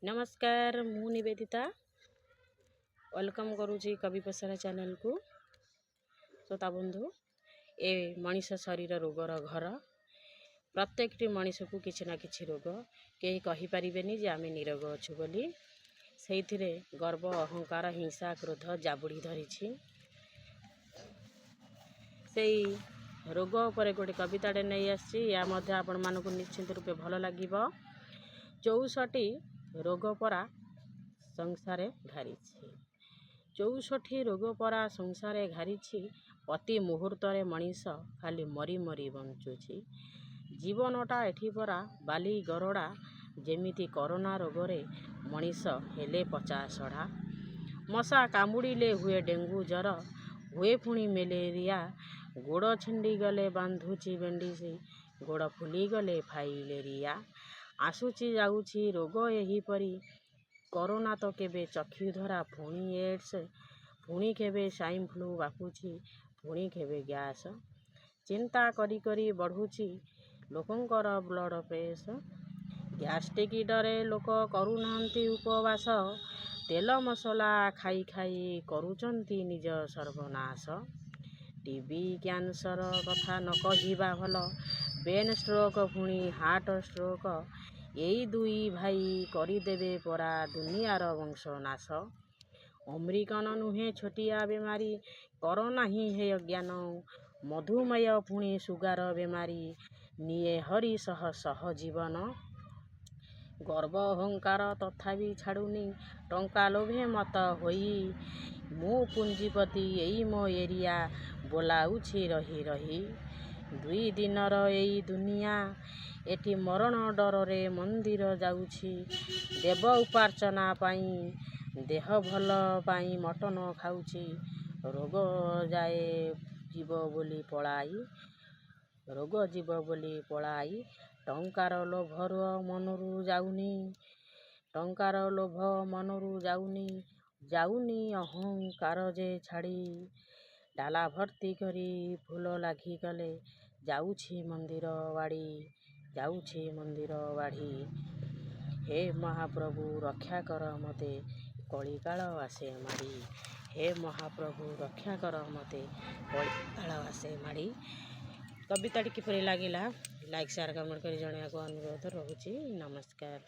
नमस्कार मु निवेदिता वेलकम करुँची कवि पसरा चैनल को। श्रोता बंधु ए मनीष शरीर रोगर घर प्रत्येक मनीष को किसी ना किसी रोग कहीं कही पारिबेनी जे आमे निरोग अच्छु बोली से गर्व अहंकार हिंसा क्रोध जाबुड़ी धरी से रोग पर गोटे कविताटे नहीं आसी या आपण मानक निश्चिंत रूपे भल लगे। 64 रोग परा संसारे घारी 64 रोग परा संसारे घारी प्रति मुहूर्त मनीष खाली मरी मरी बंचुची जीवनटा एठी परा बाली गरड़ा जेमिति कोरोना रोगरे मनीष हेले 50 मशा कामुड़िले हुए डेंगू जर हुए पुणी मेलेरिया गोड़ छिंडी गले बांधुची बेंडिसी गोड़ फुली गले फाइलेरिया आसुची जाउची रोग एहीपरी कोरोना तो केबे चक्षु धरा पुणी एड्स पुणी केबे स्वाइन फ्लू बापुची पुणी केबे गैस चिंता करी करी बढ़ुची लोकंकर ब्लड प्रेशर गैस्ट्रिक डरे लोक करूनांती उपवास तेल मसला खाई खाई करूचंती निज सर्वनाश टीबी कैंसर कथा न कहिबा भल ब्रेन स्ट्रोक पुणी हार्ट स्ट्रोक यही दुई भाई करदेवे परा दुनियार वंशनाश अमेरिकन नुहे छोटिया बेमारी कोरोना ही है अज्ञान मधुमेह पुणी सुगार बेमारी निये हरि सह सह जीवन गर्व अहंकार तथापि छाड़ुनी टंका लोभे मत होई मु पुंजीपति यही मो एरिया बोलाउछि रही रही 2 दिनर यही दुनिया एटी मरण डरे मंदिर जाउछि देव उपार्चना पाई देह भल पाई मटन खाउछि रोग जाए जीव बोली पलाई रोग जीव बोली पलाई टंकार लोभर मनरु जाउनी टंकार लोभ मनरु जाउनी जाउनी अहंकार जे छाड़ी डाला भर्ती करी फूल लागी गले जाउछि मंदिर बाड़ी हे महाप्रभु रक्षा कर मते कलिकाल आसे माड़ी हे महाप्रभु रक्षा कर मते कलिकाल आसे माड़ी। कविताटी किपरि लागिला लाइक शेयर कमेंट कर जणिया को अनुरोध रहुछि। नमस्कार।